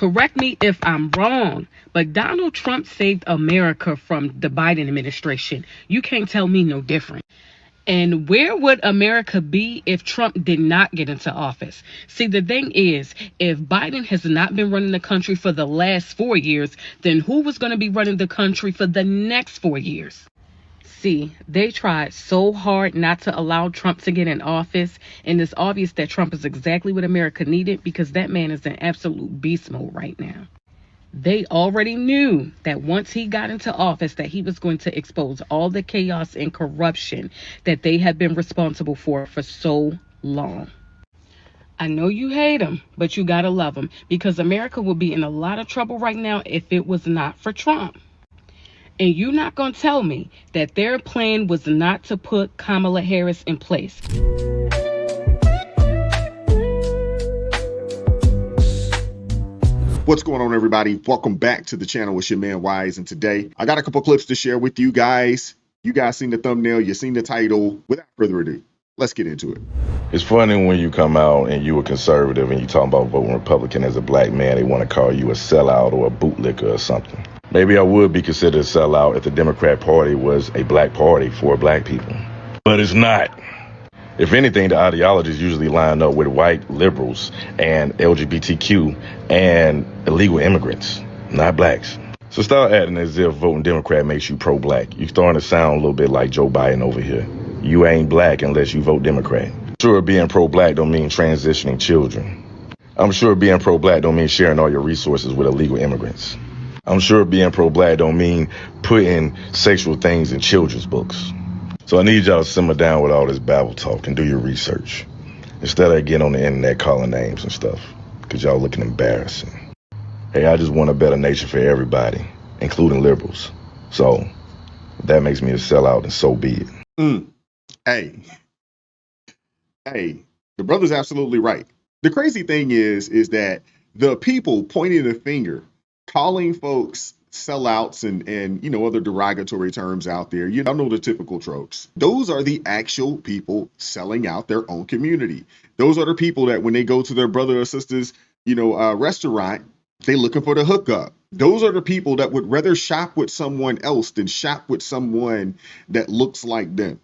Correct me if I'm wrong, but Donald Trump saved America from the Biden administration. You can't tell me no different. And where would America be if Trump did not get into office? See, the thing is, if Biden has not been running the country for the last 4 years, then who was going to be running the country for the next 4 years? See, they tried so hard not to allow Trump to get in office, and it's obvious that Trump is exactly what America needed because that man is in absolute beast mode right now. They already knew that once he got into office that he was going to expose all the chaos and corruption that they had been responsible for so long. I know you hate him, but you gotta love him because America would be in a lot of trouble right now if it was not for Trump. And you're not gonna tell me that their plan was not to put Kamala Harris in place. What's going on, everybody? Welcome back to the channel. It's your man Wise, and today I got a couple clips to share with you guys. You guys seen the thumbnail, you seen the title. Without further ado, let's get into it. It's funny when you come out and you a conservative and you talking about voting Republican as a black man, they want to call you a sellout or a bootlicker or something. Maybe I would be considered a sellout if the Democrat Party was a black party for black people, but it's not. If anything, the ideologies usually line up with white liberals and LGBTQ and illegal immigrants, not blacks. So start acting as if voting Democrat makes you pro-black. You're starting to sound a little bit like Joe Biden over here. You ain't black unless you vote Democrat. I'm sure being pro-black don't mean transitioning children. I'm sure being pro-black don't mean sharing all your resources with illegal immigrants. I'm sure being pro-black don't mean putting sexual things in children's books. So I need y'all to simmer down with all this babble talk and do your research instead of getting on the internet calling names and stuff, because y'all looking embarrassing. Hey, I just want a better nation for everybody, including liberals. So if that makes me a sellout, and so be it. Hey, the brother's absolutely right. The crazy thing is that the people pointing the finger, calling folks sellouts and other derogatory terms out there, know the typical tropes. Those are the actual people selling out their own community. Those are the people that when they go to their brother or sister's restaurant, they looking for the hookup. Those are the people that would rather shop with someone else than shop with someone that looks like them.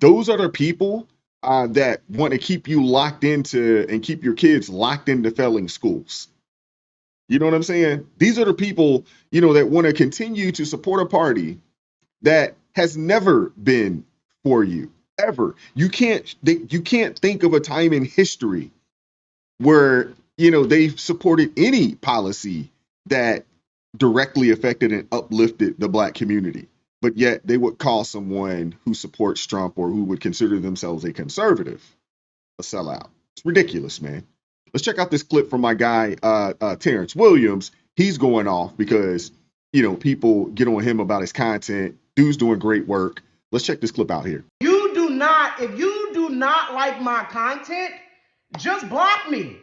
Those are the people that want to keep you locked into and keep your kids locked into failing schools. You know what I'm saying? These are the people, that want to continue to support a party that has never been for you, ever. You can't think of a time in history where, they've supported any policy that directly affected and uplifted the black community. But yet they would call someone who supports Trump or who would consider themselves a conservative a sellout. It's ridiculous, man. Let's check out this clip from my guy, Terrence Williams. He's going off because, people get on him about his content. Dude's doing great work. Let's check this clip out here. If you do not like my content, just block me.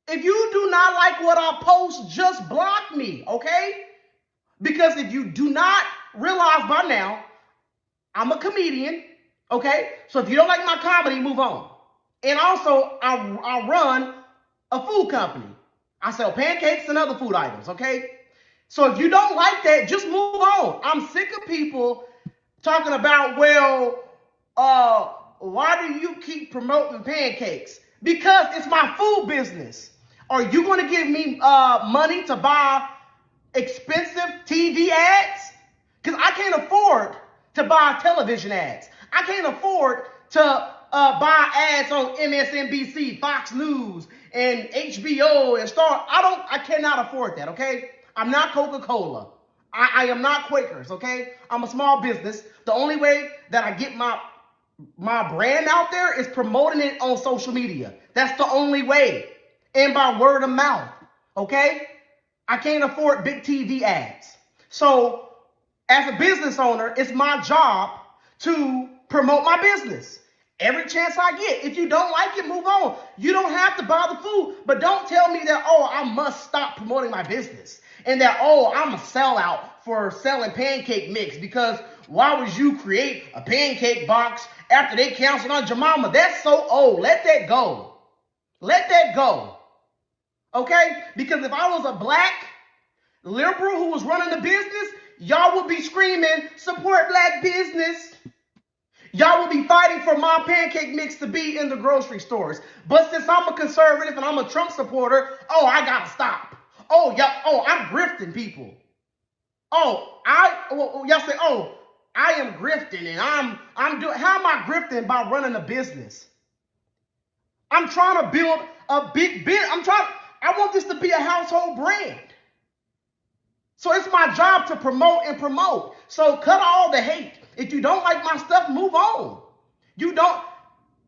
If you do not like what I post, just block me, okay? Because if you do not realize by now, I'm a comedian, okay? So if you don't like my comedy, move on. And also, I run a food company. I sell pancakes and other food items, okay? So if you don't like that, just move on. I'm sick of people talking about, why do you keep promoting pancakes? Because it's my food business. Are you going to give me money to buy expensive TV ads? Because I can't afford to buy television ads. I can't afford to buy ads on MSNBC, Fox News, and HBO and Star. I cannot afford that, okay? I'm not Coca-Cola. I am not Quakers, okay? I'm a small business. The only way that I get my brand out there is promoting it on social media. That's the only way. And by word of mouth, okay? I can't afford big TV ads. So as a business owner, it's my job to promote my business. Every chance I get. If you don't like it, move on. You don't have to buy the food, but don't tell me that, I must stop promoting my business and that, I'm a sellout for selling pancake mix because why would you create a pancake box after they canceled on Jemima? That's so old. Let that go. Let that go. Okay? Because if I was a black liberal who was running the business, y'all would be screaming, support black business. Y'all will be fighting for my pancake mix to be in the grocery stores. But since I'm a conservative and I'm a Trump supporter, oh, I gotta stop. Oh, yeah, oh, I'm grifting people. Y'all say, oh, I am grifting and I'm doing. How am I grifting by running a business? I'm trying to build a big business. I want this to be a household brand. So it's my job to promote and promote. So cut all the hate. If you don't like my stuff, move on. You don't,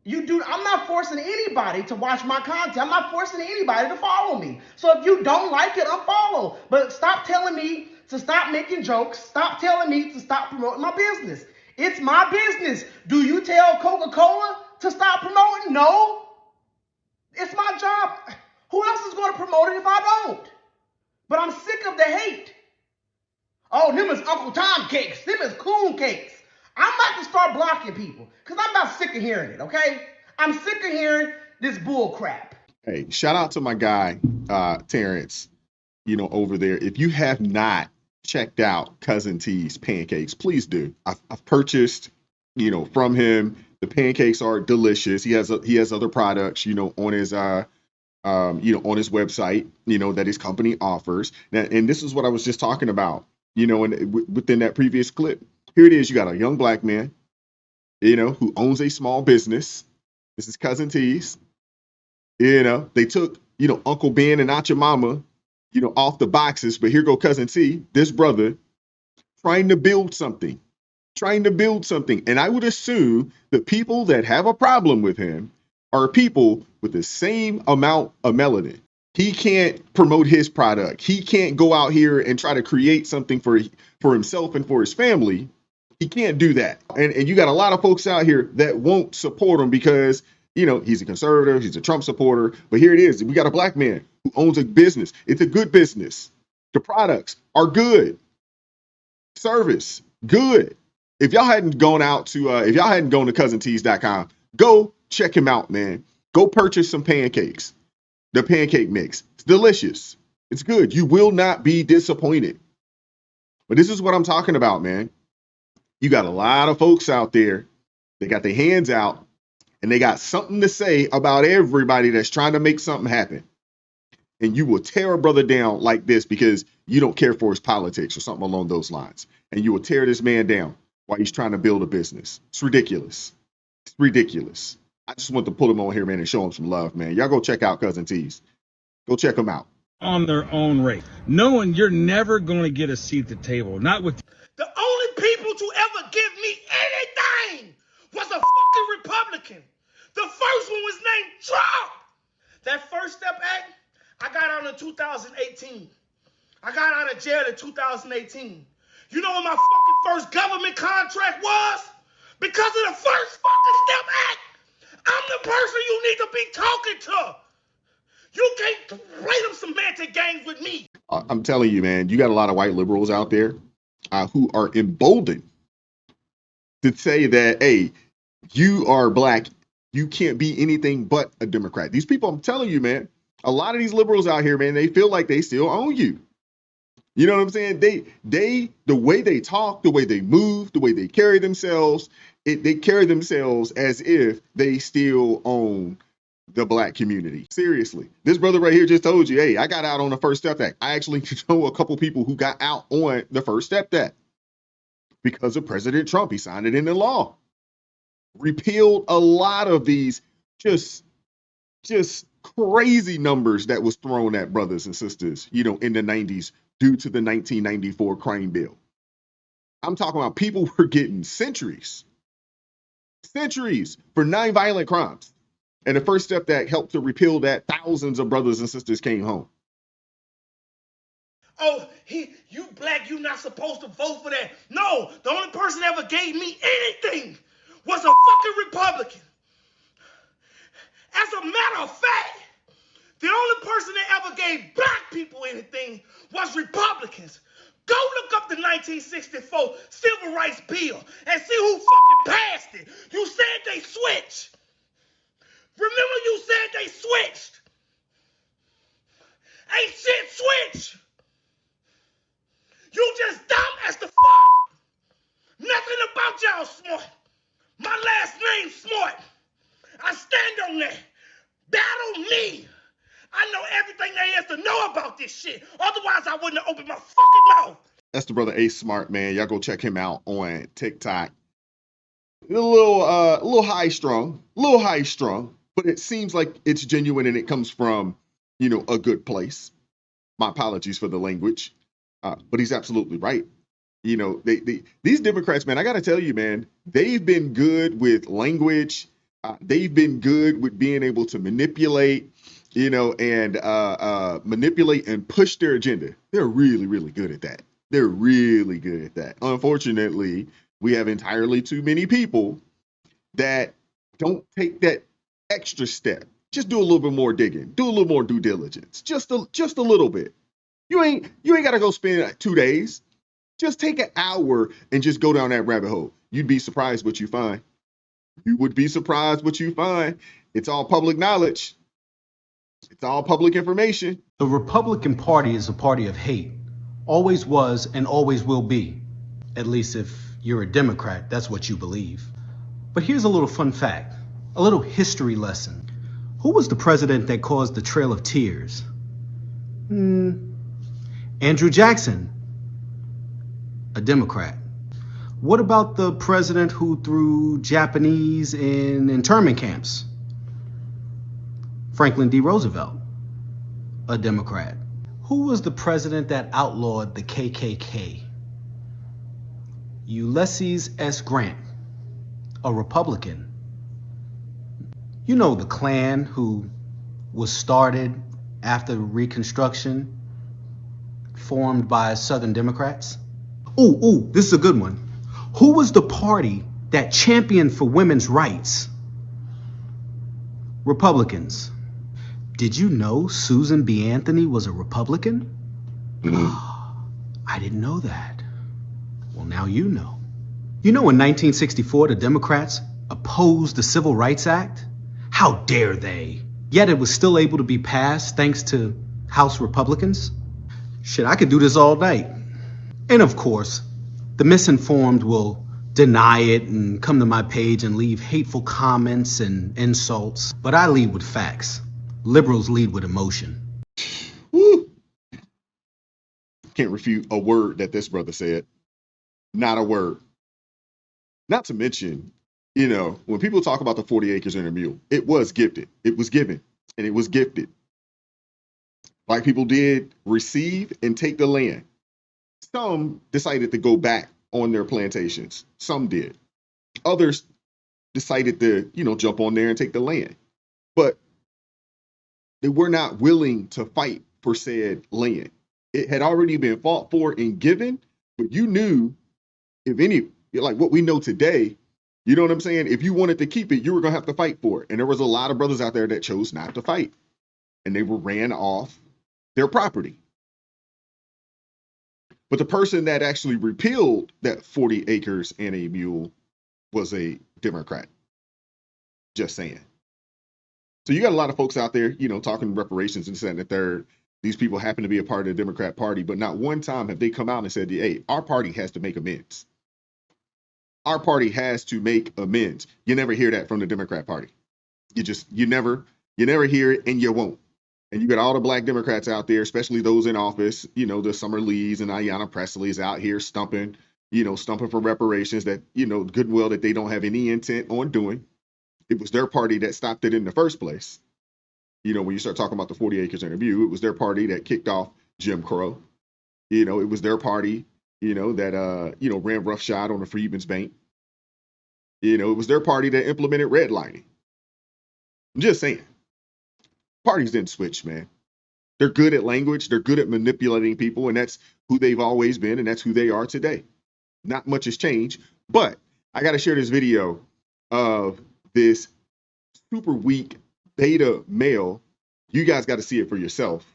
I'm not forcing anybody to watch my content. I'm not forcing anybody to follow me. So if you don't like it, unfollow. But stop telling me to stop making jokes. Stop telling me to stop promoting my business. It's my business. Do you tell Coca-Cola to stop promoting? No. It's my job. Who else is going to promote it if I don't? But I'm sick of the hate. Oh, them is Uncle Tom cakes. Them is coon cakes. I'm about to start blocking people because I'm about sick of hearing it, okay? I'm sick of hearing this bull crap. Hey, shout out to my guy, Terrence, over there. If you have not checked out Cousin T's pancakes, please do. I've purchased, from him. The pancakes are delicious. He has other products, on his on his website, that his company offers. Now, and this is what I was just talking about, and within that previous clip. Here it is. You got a young black man, who owns a small business. This is Cousin T's. They took, Uncle Ben and Aunt Your Mama, off the boxes, but here go Cousin T, this brother, trying to build something, And I would assume the people that have a problem with him are people with the same amount of melanin. He can't promote his product. He can't go out here and try to create something for himself and for his family. He can't do that. And you got a lot of folks out here that won't support him because, he's a conservative, he's a Trump supporter. But here it is. We got a black man who owns a business. It's a good business. The products are good. Service, good. If y'all hadn't gone to cousintees.com, go check him out, man. Go purchase some pancakes. The pancake mix. It's delicious. It's good. You will not be disappointed. But this is what I'm talking about, man. You got a lot of folks out there. They got their hands out and they got something to say about everybody that's trying to make something happen. And you will tear a brother down like this because you don't care for his politics or something along those lines. And you will tear this man down while he's trying to build a business. It's ridiculous. It's ridiculous. I just want to put him on here, man, and show him some love, man. Y'all go check out Cousin T's. Go check them out. On their own rate, knowing you're never going to get a seat at the table. Not with the only people to ever give me anything was a fucking Republican. The first one was named Trump. That First Step Act, I got out in 2018. I got out of jail in 2018. You know what my fucking first government contract was? Because of the First fucking Step Act. I'm the person you need to be talking to. You can't play them semantic games with me. I'm telling you, man, you got a lot of white liberals out there who are emboldened to say that, hey, you are black. You can't be anything but a Democrat. These people, I'm telling you, man, a lot of these liberals out here, man, they feel like they still own you. You know what I'm saying? The way they talk, the way they move, the way they carry themselves, they carry themselves as if they still own the black community. Seriously. This brother right here just told you, hey, I got out on the First Step Act. I actually know a couple people who got out on the First Step Act because of President Trump. He signed it into law. Repealed a lot of these just crazy numbers that was thrown at brothers and sisters, in the 90s due to the 1994 crime bill. I'm talking about people were getting centuries for nonviolent crimes. And the First Step Act helped to repeal that. Thousands of brothers and sisters came home. Oh, you black, you not supposed to vote for that. No, the only person that ever gave me anything was a fucking Republican. As a matter of fact, the only person that ever gave black people anything was Republicans. Go look up the 1964 Civil Rights Bill and see who fucking passed it. You said they switched. Remember you said they switched. Ain't shit switch. You just dumb as the fuck. Nothing about y'all smart. My last name's Smart. I stand on that. Battle me. I know everything there is to know about this shit. Otherwise, I wouldn't have opened my fucking mouth. That's the brother A Smart, man. Y'all go check him out on TikTok. A little high strung, but it seems like it's genuine and it comes from, a good place. My apologies for the language, but he's absolutely right. These Democrats, man, I got to tell you, man, they've been good with language. They've been good with being able to manipulate, and manipulate and push their agenda. They're really, really good at that. They're really good at that. Unfortunately, we have entirely too many people that don't take that extra step. Just do a little bit more digging, do a little more due diligence, just a little bit. You ain't got to go spend 2 days. Just take an hour and just go down that rabbit hole. You'd be surprised what you find. You would be surprised what you find. It's all public knowledge. It's all public information. The Republican Party is a party of hate. Always was and always will be. At least if you're a Democrat, that's what you believe. But here's a little fun fact, a little history lesson. Who was the president that caused the Trail of Tears? Andrew Jackson, a Democrat. What about the president who threw Japanese in internment camps? Franklin D. Roosevelt, a Democrat. Who was the president that outlawed the KKK? Ulysses S. Grant, a Republican. You know, the Klan who was started after Reconstruction, formed by Southern Democrats. Ooh, this is a good one. Who was the party that championed for women's rights? Republicans. Did you know Susan B. Anthony was a Republican? I didn't know that. Well, now you know. You know, in 1964, the Democrats opposed the Civil Rights Act? How dare they? Yet it was still able to be passed thanks to House Republicans? Shit, I could do this all night. And of course, the misinformed will deny it and come to my page and leave hateful comments and insults. But I lead with facts. Liberals lead with emotion. Woo. Can't refute a word that this brother said. Not a word. Not to mention, when people talk about the 40 acres and a mule, it was gifted. It was given and it was gifted. Black people did receive and take the land. Some decided to go back on their plantations. Some did. Others decided to, jump on there and take the land. But they were not willing to fight for said land. It had already been fought for and given, but you knew if any, like what we know today, you know what I'm saying? If you wanted to keep it, you were going to have to fight for it. And there was a lot of brothers out there that chose not to fight. And they were ran off their property. But the person that actually repealed that 40 acres and a mule was a Democrat. Just saying. So you got a lot of folks out there, talking reparations and this, that, and the third. These people happen to be a part of the Democrat Party, but not one time have they come out and said, hey, our party has to make amends. Our party has to make amends. You never hear that from the Democrat Party. You never hear it, and you won't. And you got all the black Democrats out there, especially those in office, the Summer Lees and Ayanna Presley's out here stumping for reparations that, goodwill that they don't have any intent on doing. It was their party that stopped it in the first place. When you start talking about the 40 acres and a mule, it was their party that kicked off Jim Crow. It was their party, that, ran roughshod on the Freedmen's Bank. It was their party that implemented redlining. I'm just saying. Parties didn't switch, man. They're good at language. They're good at manipulating people, and that's who they've always been, and that's who they are today. Not much has changed, but I got to share this video of this super weak beta male. You guys got to see it for yourself.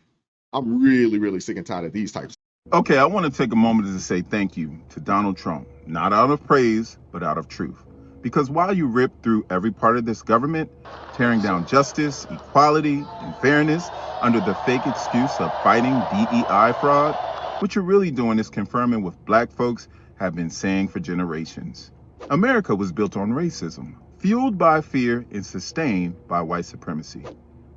I'm really, really sick and tired of these types. Okay, I want to take a moment to say thank you to Donald Trump, not out of praise, but out of truth. Because while you rip through every part of this government, tearing down justice, equality, and fairness under the fake excuse of fighting DEI fraud, what you're really doing is confirming what black folks have been saying for generations. America was built on racism, fueled by fear and sustained by white supremacy.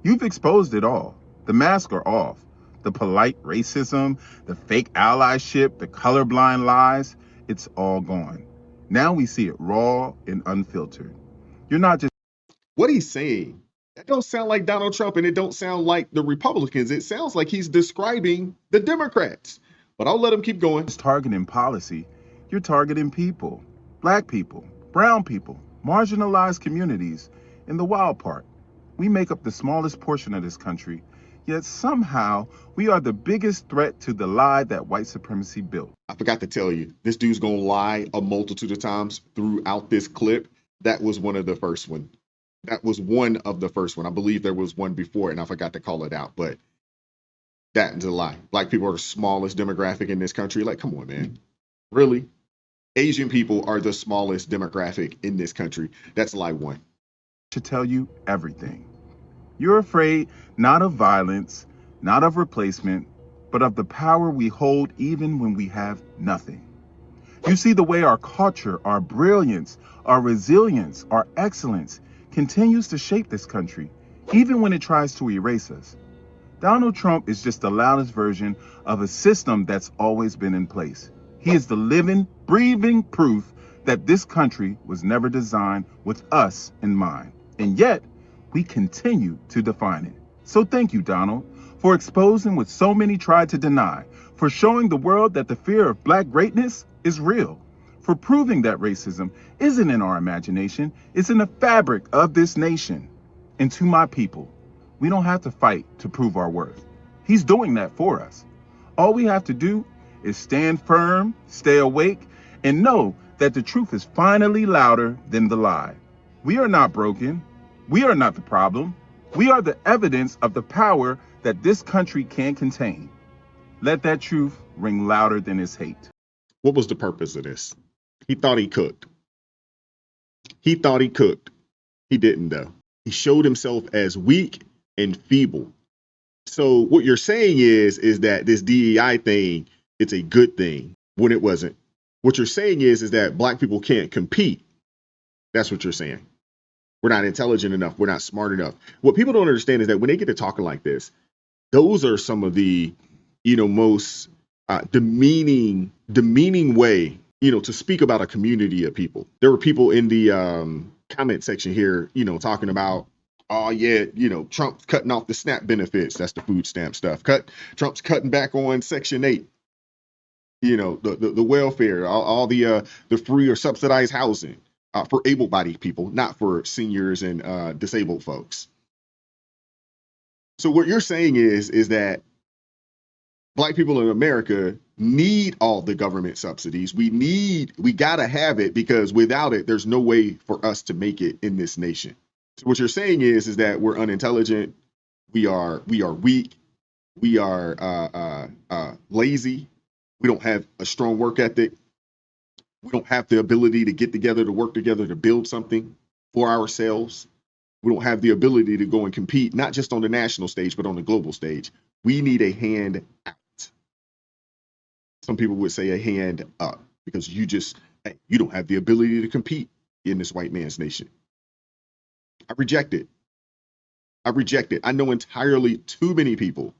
You've exposed it all. The masks are off. The polite racism, the fake allyship, the colorblind lies, it's all gone. Now we see it raw and unfiltered. You're not just What he's saying, that don't sound like Donald Trump, and it don't sound like the Republicans. It sounds like he's describing the Democrats. But I'll let him keep going. targeting policy, you're targeting people. Black people, brown people, marginalized communities. And the wild part, we make up the smallest portion of this country, yet somehow we are the biggest threat to the lie that white supremacy built. I forgot to tell you, this dude's gonna lie a multitude of times throughout this clip. That was one of the first one. That was one of the first one. I believe there was one before, and I forgot to call it out. But that is a lie. Black people are the smallest demographic in this country. Like, come on, man. Really? Asian people are the smallest demographic in this country. That's lie one. To tell you everything. You're afraid not of violence, not of replacement, but of the power we hold even when we have nothing. You see the way our culture, our brilliance, our resilience, our excellence continues to shape this country, even when it tries to erase us. Donald Trump is just the loudest version of a system that's always been in place. He is the living, breathing proof that this country was never designed with us in mind. And yet, we continue to define it. So thank you, Donald, for exposing what so many tried to deny, for showing the world that the fear of black greatness is real, for proving that racism isn't in our imagination, it's in the fabric of this nation. And to my people, we don't have to fight to prove our worth. He's doing that for us. All we have to do is stand firm, stay awake, and know that the truth is finally louder than the lie. We are not broken. We are not the problem. We are the evidence of the power that this country can contain. Let that truth ring louder than his hate. What was the purpose of this? He thought he cooked. He thought he cooked. He didn't, though. He showed himself as weak and feeble. So what you're saying is that this DEI thing, it's a good thing when it wasn't. What you're saying is that black people can't compete. That's what you're saying. We're not intelligent enough. We're not smart enough. What people don't understand is that when they get to talking like this, those are some of the, most demeaning way, to speak about a community of people. There were people in the comment section here, talking about, oh yeah, Trump's cutting off the SNAP benefits. That's the food stamp stuff. Trump's cutting back on Section 8. The welfare, all the free or subsidized housing for able-bodied people, not for seniors and disabled folks. So what you're saying is that black people in America need all the government subsidies. We gotta have it, because without it, there's no way for us to make it in this nation. So what you're saying is that we're unintelligent, we are weak, we are lazy, we don't have a strong work ethic, we don't have the ability to get together, to work together, to build something for ourselves. We don't have the ability to go and compete, not just on the national stage, but on the global stage. We need a hand out. Some people would say a hand up, because you don't have the ability to compete in this white man's nation. I reject it. I know entirely too many people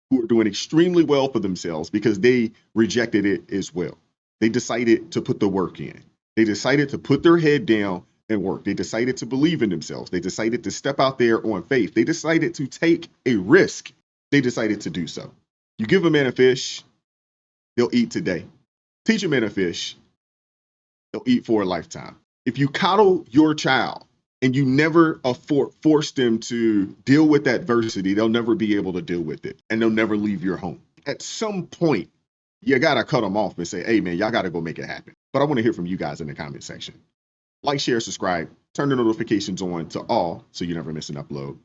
who are doing extremely well for themselves because they rejected it as well. They decided to put the work in. They decided to put their head down and work. They decided to believe in themselves. They decided to step out there on faith. They decided to take a risk. They decided to do so. You give a man a fish, they'll eat today. Teach a man a fish, they'll eat for a lifetime. If you coddle your child and you never force them to deal with adversity, they'll never be able to deal with it, and they'll never leave your home. At some point, you gotta cut them off and say, hey man, y'all gotta go make it happen. But I wanna hear from you guys in the comment section. Like, share, subscribe, turn the notifications on to all so you never miss an upload.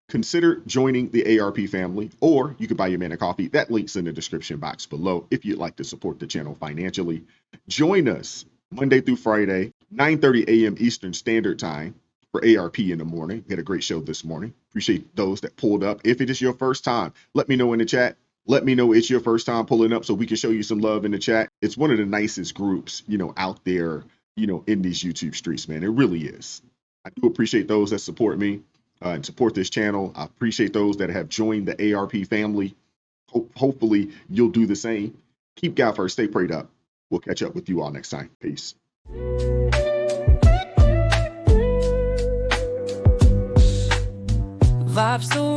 Consider joining the ARP family, or you could buy your man a coffee. That link's in the description box below if you'd like to support the channel financially. Join us Monday through Friday, 9:30 a.m. Eastern Standard Time for ARP in the morning. We had a great show this morning. Appreciate those that pulled up. If it is your first time, let me know in the chat. Let me know it's your first time pulling up so we can show you some love in the chat. It's one of the nicest groups, out there, in these YouTube streets, man. It really is. I do appreciate those that support me and support this channel. I appreciate those that have joined the ARP family. Hopefully you'll do the same. Keep God first. Stay prayed up. We'll catch up with you all next time. Peace. Vibes so